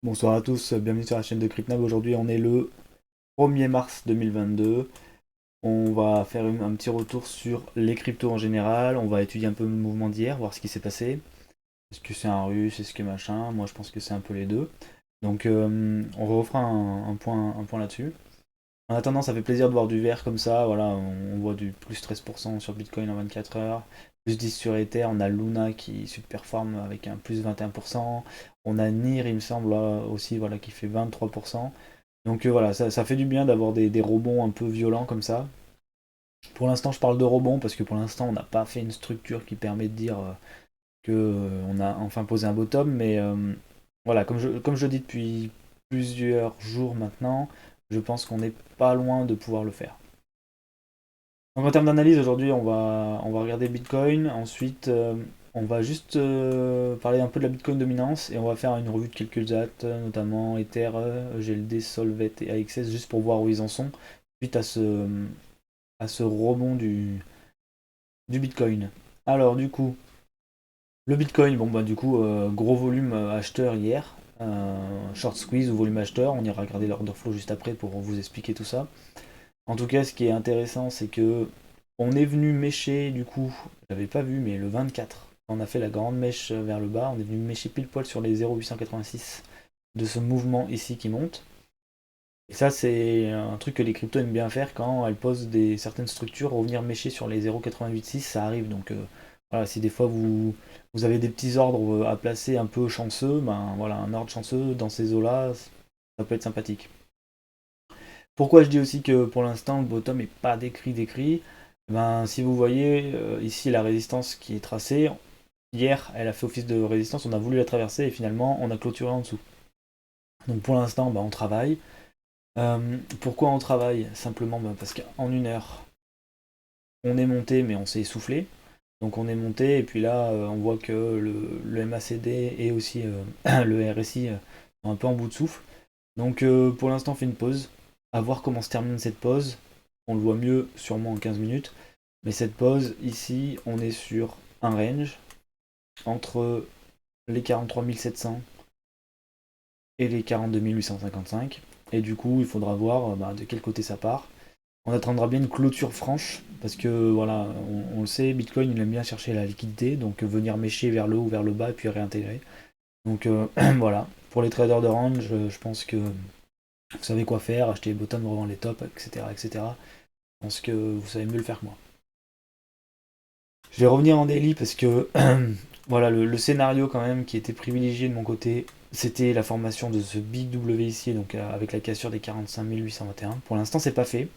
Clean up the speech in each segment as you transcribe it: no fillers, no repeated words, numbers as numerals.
Bonsoir à tous, bienvenue sur la chaîne de CryptNab. Aujourd'hui, on est le 1er mars 2022. On va faire un petit retour sur les cryptos en général. On va étudier un peu le mouvement d'hier, voir ce qui s'est passé. Est-ce que c'est un russe, est-ce que machin? Moi, je pense que c'est un peu les deux. Donc, on refera un point là-dessus. En attendant, ça fait plaisir de voir du vert comme ça. Voilà, on voit du plus 13% sur Bitcoin en 24 heures, plus 10 sur Ether. On a Luna qui surperforme avec un plus 21%. On a NIR, il me semble, là, aussi, voilà, qui fait 23%. Donc voilà, ça fait du bien d'avoir des rebonds un peu violents comme ça. Pour l'instant, je parle de rebond parce que pour l'instant, on n'a pas fait une structure qui permet de dire que on a enfin posé un bottom. Mais voilà, comme je dis depuis plusieurs jours maintenant, je pense qu'on n'est pas loin de pouvoir le faire. Donc en termes d'analyse, aujourd'hui, on va regarder Bitcoin. Ensuite, on va juste parler un peu de la Bitcoin dominance et on va faire une revue de quelques dates, notamment Ether, GLD, Solvet et AXS, juste pour voir où ils en sont suite à ce rebond du Bitcoin. Alors, du coup, le Bitcoin, bon, bah, du coup, gros volume acheteur hier, short squeeze ou volume acheteur. On ira regarder l'order flow juste après pour vous expliquer tout ça. En tout cas, ce qui est intéressant, c'est que on est venu mêcher, du coup, j'avais pas vu, mais le 24, on a fait la grande mèche vers le bas, on est venu mêcher pile poil sur les 0,886 de ce mouvement ici qui monte. Et ça, c'est un truc que les cryptos aiment bien faire quand elles posent certaines structures, revenir mêcher sur les 0,886, ça arrive. Donc voilà, si des fois vous avez des petits ordres à placer un peu chanceux, ben voilà, un ordre chanceux dans ces eaux-là, ça peut être sympathique. Pourquoi je dis aussi que pour l'instant le bottom n'est pas décrit. Ben, si vous voyez ici la résistance qui est tracée, hier elle a fait office de résistance, on a voulu la traverser et finalement on a clôturé en dessous. Donc pour l'instant ben, on travaille. Pourquoi on travaille? Simplement ben, parce qu'en une heure on est monté mais on s'est essoufflé. Donc on est monté et puis là on voit que le MACD et aussi le RSI sont un peu en bout de souffle. Donc pour l'instant on fait une pause. À voir comment se termine cette pause. On le voit mieux sûrement en 15 minutes. Mais cette pause ici, on est sur un range entre les 43 700 et les 42 855. Et du coup, il faudra voir bah, de quel côté ça part. On attendra bien une clôture franche, parce que voilà, on le sait, Bitcoin il aime bien chercher la liquidité, donc venir mécher vers le haut ou vers le bas et puis réintégrer. Donc voilà, pour les traders de range, je pense que vous savez quoi faire, acheter les bottoms, revendre les tops, etc., etc. Je pense que vous savez mieux le faire que moi. Je vais revenir en daily parce que voilà, le scénario quand même qui était privilégié de mon côté, c'était la formation de ce Big W ici, donc avec la cassure des 45 821. Pour l'instant, c'est pas fait.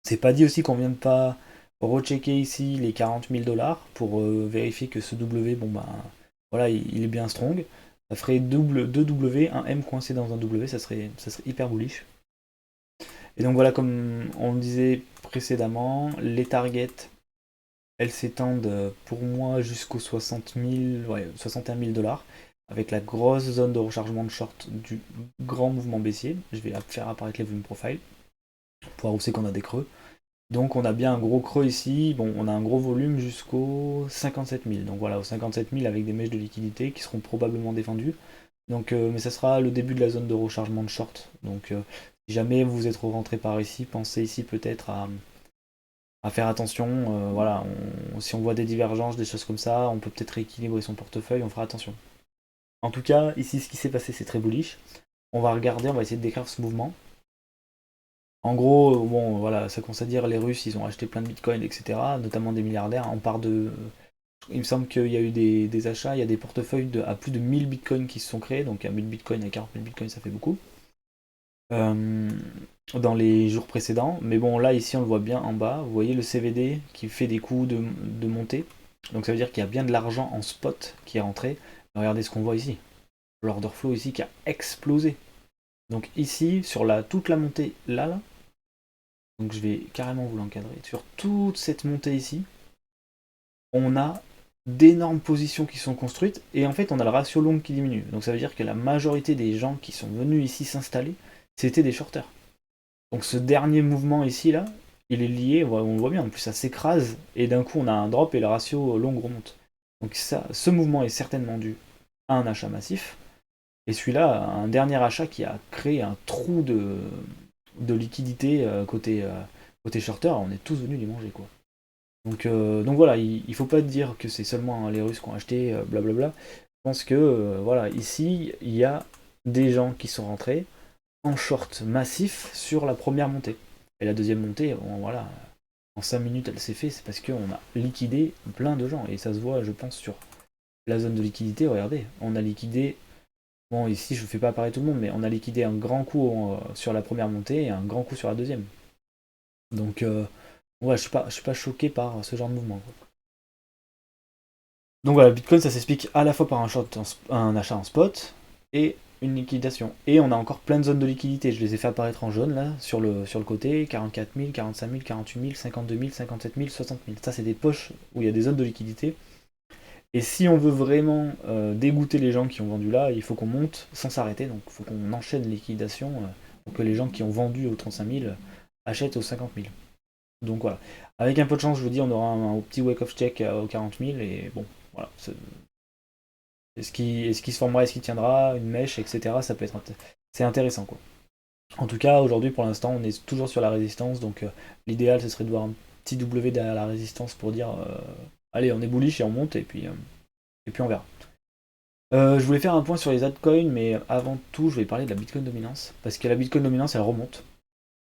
C'est pas dit aussi qu'on vienne pas rechecker ici les 40 000 dollars pour vérifier que ce W, bon ben voilà, il est bien strong. Ça ferait deux W, un M coincé dans un W, ça serait hyper bullish. Et donc voilà, comme on le disait précédemment, les targets elles s'étendent pour moi jusqu'aux 60 000, ouais, 61 000 dollars, avec la grosse zone de rechargement de short du grand mouvement baissier. Je vais faire apparaître les volume profile pour voir où c'est qu'on a des creux. Donc on a bien un gros creux ici, bon on a un gros volume jusqu'aux 57 000. Donc voilà, aux 57 000 avec des mèches de liquidité qui seront probablement défendues. Donc, mais ça sera le début de la zone de rechargement de short. Donc si jamais vous êtes rentré par ici, pensez ici peut-être à faire attention. Voilà, si on voit des divergences, des choses comme ça, on peut peut-être rééquilibrer son portefeuille, on fera attention. En tout cas, ici, ce qui s'est passé, c'est très bullish. On va regarder, on va essayer de décrire ce mouvement. En gros, bon, voilà, ça commence à dire les Russes, ils ont acheté plein de bitcoins, etc., notamment des milliardaires. On part de. Il me semble qu'il y a eu des achats, il y a des portefeuilles à plus de 1000 bitcoins qui se sont créés, donc à 1000 bitcoins, à 40 000 bitcoins, ça fait beaucoup. Euh, dans les jours précédents. Mais bon, là, ici, on le voit bien en bas. Vous voyez le CVD qui fait des coups de montée. Donc ça veut dire qu'il y a bien de l'argent en spot qui est rentré. Regardez ce qu'on voit ici. L'order flow ici qui a explosé. Donc ici, sur toute la montée là, donc je vais carrément vous l'encadrer. Sur toute cette montée ici, on a d'énormes positions qui sont construites. Et en fait, on a le ratio long qui diminue. Donc ça veut dire que la majorité des gens qui sont venus ici s'installer, c'était des shorters. Donc ce dernier mouvement ici, là, il est lié, on le voit bien, en plus ça s'écrase, et d'un coup on a un drop et le ratio long remonte. Donc ça, ce mouvement est certainement dû à un achat massif, Et celui-là, un dernier achat qui a créé un trou de liquidité côté shorter, on est tous venus les manger, quoi. Donc voilà, il faut pas dire que c'est seulement les Russes qui ont acheté, blablabla. Je pense que voilà, ici, il y a des gens qui sont rentrés en short massif sur la première montée. Et la deuxième montée, voilà, en 5 minutes elle s'est fait, c'est parce qu'on a liquidé plein de gens. Et ça se voit, je pense, sur la zone de liquidité. Regardez, on a liquidé, bon ici je ne fais pas apparaître tout le monde, mais on a liquidé un grand coup sur la première montée et un grand coup sur la deuxième. Donc ouais, je suis pas choqué par ce genre de mouvement, quoi. Donc voilà, Bitcoin, ça s'explique à la fois par un achat en spot et une liquidation. Et on a encore plein de zones de liquidité. Je les ai fait apparaître en jaune là, sur le côté, 44 000, 45 000, 48 000, 52 000, 57 000, 60 000. Ça, c'est des poches où il y a des zones de liquidité. Et si on veut vraiment dégoûter les gens qui ont vendu là, il faut qu'on monte sans s'arrêter. Donc il faut qu'on enchaîne les liquidations pour que les gens qui ont vendu aux 35 000 achètent aux 50 000. Donc voilà. Avec un peu de chance, je vous dis, on aura un petit wake-off check aux 40 000 et bon, voilà. Est-ce qu'il se formera, est-ce qu'il tiendra, une mèche, etc. Ça peut être c'est intéressant, quoi. En tout cas, aujourd'hui, pour l'instant, on est toujours sur la résistance, donc l'idéal, ce serait de voir un petit W derrière la résistance pour dire allez, on est bullish et on monte, et puis on verra. Je voulais faire un point sur les altcoins, mais avant tout, je vais parler de la Bitcoin dominance, parce que la Bitcoin dominance, elle remonte.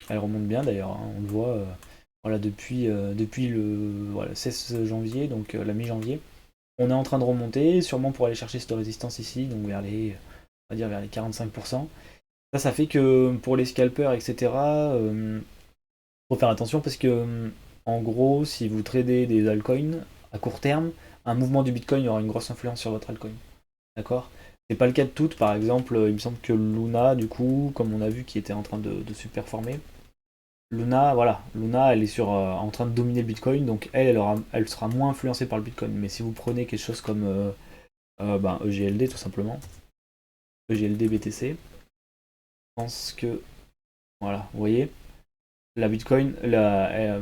Elle remonte bien d'ailleurs, hein, on le voit voilà, depuis le voilà, 16 janvier, donc la mi-janvier. On est en train de remonter, sûrement pour aller chercher cette résistance ici, donc on va dire vers les 45%. Ça fait que pour les scalpers, etc., faut faire attention parce que, en gros, si vous tradez des altcoins à court terme, un mouvement du Bitcoin aura une grosse influence sur votre altcoin. D'accord? C'est pas le cas de toutes, par exemple, il me semble que Luna, du coup, comme on a vu, qui était en train de se performer, Luna, voilà, Luna, elle est en train de dominer le Bitcoin, donc elle sera moins influencée par le Bitcoin. Mais si vous prenez quelque chose comme EGLD, tout simplement, EGLD BTC, je pense que, voilà, vous voyez, la Bitcoin,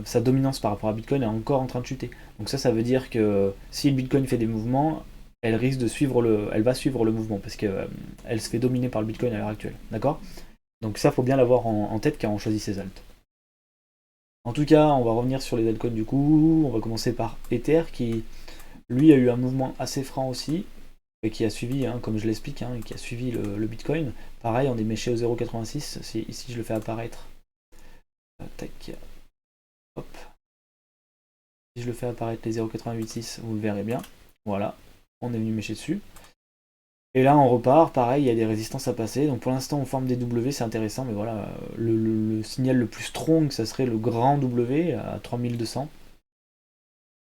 sa dominance par rapport à Bitcoin est encore en train de chuter. Donc ça veut dire que si le Bitcoin fait des mouvements, elle va suivre le mouvement, parce qu'elle elle se fait dominer par le Bitcoin à l'heure actuelle. D'accord? Donc ça, faut bien l'avoir en tête quand on choisit ses alts. En tout cas, on va revenir sur les altcoins du coup. On va commencer par Ether qui, lui, a eu un mouvement assez franc aussi, et qui a suivi, hein, comme je l'explique, hein, qui a suivi le Bitcoin. Pareil, on est méché au 0,86. Ici, je le fais apparaître. Tac, hop. Si je le fais apparaître les 0,886, vous le verrez bien. Voilà, on est venu mécher dessus. Et là, on repart, pareil, il y a des résistances à passer. Donc pour l'instant, on forme des W, c'est intéressant, mais voilà, le signal le plus strong, ça serait le grand W à 3200.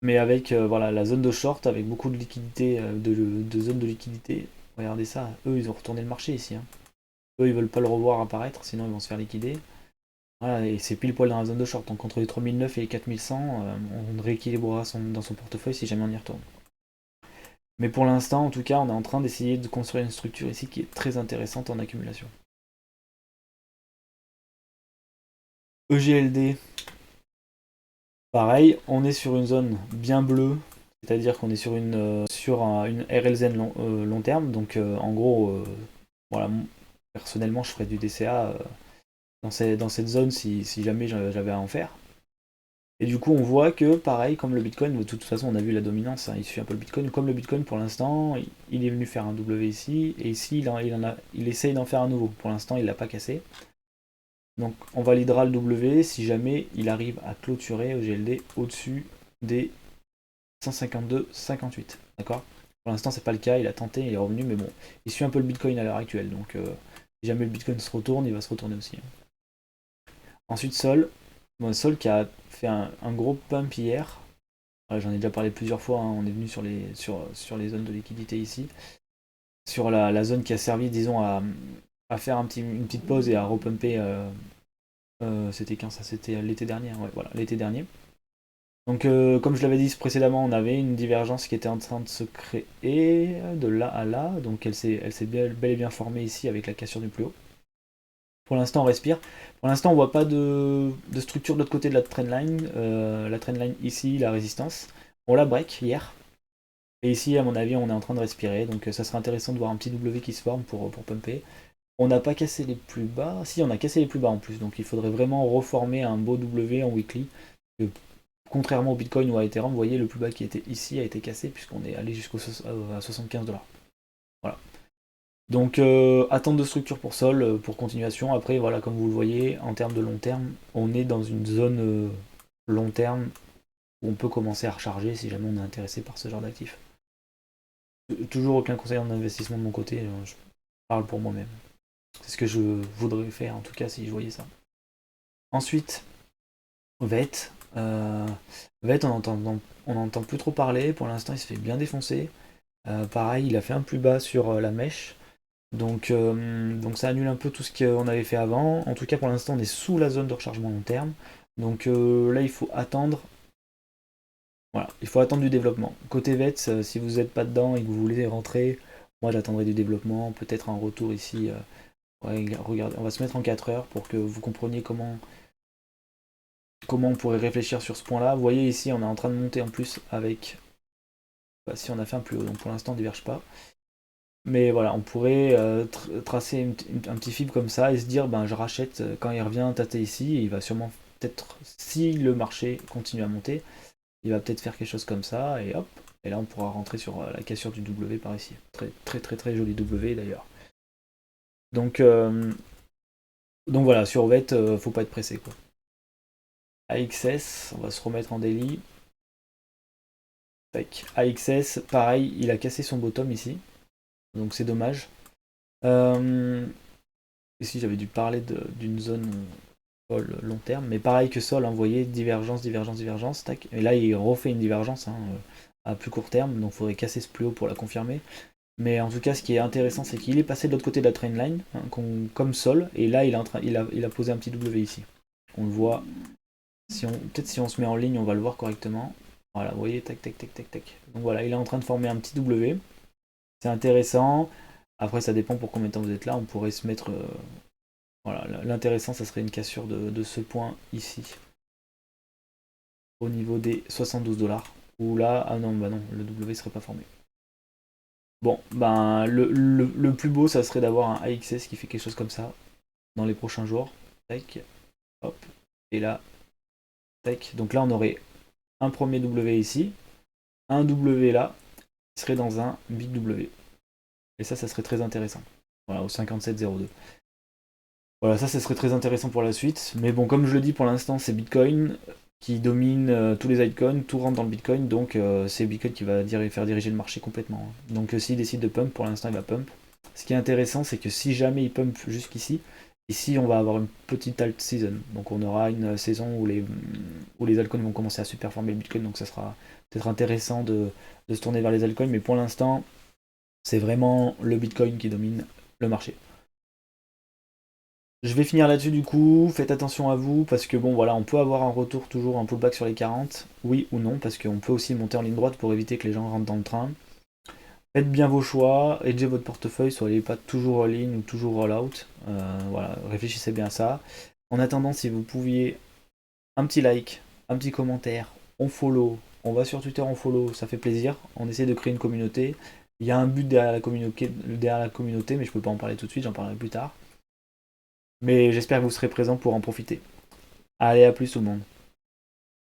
Mais avec voilà, la zone de short, avec beaucoup de liquidité, de zone de liquidité. Regardez ça, eux, ils ont retourné le marché ici, hein. Eux, ils veulent pas le revoir apparaître, sinon ils vont se faire liquider. Voilà, et c'est pile poil dans la zone de short. Donc entre les 3009 et les 4100, on rééquilibrera dans son portefeuille si jamais on y retourne. Mais pour l'instant, en tout cas, on est en train d'essayer de construire une structure ici qui est très intéressante en accumulation. EGLD, pareil, on est sur une zone bien bleue, c'est-à-dire qu'on est sur une RLZ long terme. Donc en gros, voilà, personnellement, je ferais du DCA dans cette zone si jamais j'avais à en faire. Et du coup, on voit que, pareil, comme le Bitcoin, de toute façon, on a vu la dominance, hein, il suit un peu le Bitcoin. Comme le Bitcoin, pour l'instant, il est venu faire un W ici, et ici, il essaye d'en faire un nouveau. Pour l'instant, il l'a pas cassé. Donc, on validera le W si jamais il arrive à clôturer au GLD au-dessus des 152,58. D'accord? Pour l'instant, c'est pas le cas, il a tenté, il est revenu, mais bon, il suit un peu le Bitcoin à l'heure actuelle. Donc, si jamais le Bitcoin se retourne, il va se retourner aussi, hein. Ensuite, Sol. Bon, Sol qui a fait un gros pump hier. J'en ai déjà parlé plusieurs fois, hein. On est venu sur les zones de liquidité ici. Sur la zone qui a servi, disons, à faire une petite pause et à repumper. C'était quand ça? C'était l'été dernier. Ouais, voilà, l'été dernier. Donc, comme je l'avais dit précédemment, on avait une divergence qui était en train de se créer de là à là. Donc, elle s'est bel et bien formée ici avec la cassure du plus haut. Pour l'instant, on respire. Pour l'instant, on voit pas de structure de l'autre côté de la trendline. La trendline ici, la résistance. On la break hier. Et ici, à mon avis, on est en train de respirer, donc ça serait intéressant de voir un petit W qui se forme pour pumper. On n'a pas cassé les plus bas, si on a cassé les plus bas en plus, donc il faudrait vraiment reformer un beau W en weekly. Contrairement au Bitcoin ou à Ethereum, vous voyez, le plus bas qui était ici a été cassé puisqu'on est allé jusqu'à 75 $. Voilà. Donc attente de structure pour Sol, pour continuation. Après, voilà, comme vous le voyez, en termes de long terme, on est dans une zone long terme où on peut commencer à recharger si jamais on est intéressé par ce genre d'actif. Toujours aucun conseil en investissement de mon côté, je parle pour moi-même. C'est ce que je voudrais faire en tout cas si je voyais ça. Ensuite, VET. VET, on n'entend plus trop parler. Pour l'instant, il se fait bien défoncer. Pareil, il a fait un plus bas sur la mèche. Donc ça annule un peu tout ce qu'on avait fait avant. En tout cas, pour l'instant, on est sous la zone de rechargement long terme. Donc là, il faut attendre. Voilà, il faut attendre du développement. Côté VET, si vous n'êtes pas dedans et que vous voulez rentrer, moi j'attendrai du développement, peut-être un retour ici. Ouais, regardez, on va se mettre en 4 heures pour que vous compreniez comment on pourrait réfléchir sur ce point-là. Vous voyez ici, on est en train de monter en plus avec. Bah, si on a fait un plus haut, donc pour l'instant on ne diverge pas. Mais voilà, on pourrait tracer un petit fibre comme ça et se dire, ben je rachète quand il revient tâter ici, et il va sûrement peut-être, si le marché continue à monter, il va peut-être faire quelque chose comme ça, et hop, et là on pourra rentrer sur la cassure du W par ici. Très très très très joli W d'ailleurs. Donc, euh, donc voilà, sur VET, faut pas être pressé quoi. AXS, on va se remettre en daily. Tac. AXS, pareil, il a cassé son bottom ici, donc c'est dommage. Ici j'avais dû parler d'une zone Sol long terme, mais pareil que Sol, hein, vous voyez, divergence, divergence, divergence, tac. Et là il refait une divergence hein, à plus court terme, donc il faudrait casser ce plus haut pour la confirmer. Mais en tout cas, ce qui est intéressant, c'est qu'il est passé de l'autre côté de la trendline, hein, comme Sol, et là il a posé un petit W ici. On le voit, peut-être si on se met en ligne, on va le voir correctement. Voilà, vous voyez, tac, tac, tac, tac, tac. Donc voilà, il est en train de former un petit W. C'est intéressant. Après, ça dépend pour combien de temps vous êtes là. On pourrait se mettre. Voilà, l'intéressant, ça serait une cassure de ce point ici, au niveau des 72 $. Ou là, ah non, bah non, le W serait pas formé. Bon, ben le plus beau, ça serait d'avoir un AXS qui fait quelque chose comme ça dans les prochains jours. Tac, hop, et là, tac. Donc là, on aurait un premier W ici, un W là, qui serait dans un big W. Et ça serait très intéressant. Voilà, au 57,02. Voilà, ça serait très intéressant pour la suite. Mais bon, comme je le dis, pour l'instant, c'est Bitcoin qui domine tous les altcoins, tout rentre dans le Bitcoin, donc c'est Bitcoin qui va faire diriger le marché complètement. Donc s'il décide de pump, pour l'instant, il va pump. Ce qui est intéressant, c'est que si jamais il pump jusqu'ici, ici, on va avoir une petite alt season. Donc on aura une saison où les altcoins vont commencer à superformer le Bitcoin, donc ça sera peut-être intéressant de se tourner vers les altcoins, mais pour l'instant, c'est vraiment le Bitcoin qui domine le marché. Je vais finir là-dessus du coup, faites attention à vous, parce que bon voilà, on peut avoir un retour toujours, un pullback sur les 40, oui ou non, parce qu'on peut aussi monter en ligne droite pour éviter que les gens rentrent dans le train. Faites bien vos choix, hedgez votre portefeuille, soyez pas toujours all-in ou toujours all-out. Voilà, réfléchissez bien à ça. En attendant, si vous pouviez, un petit like, un petit commentaire, on follow, on va sur Twitter, on follow, ça fait plaisir. On essaie de créer une communauté. Il y a un but derrière la communauté, mais je peux pas en parler tout de suite, j'en parlerai plus tard. Mais j'espère que vous serez présents pour en profiter. Allez, à plus tout le monde.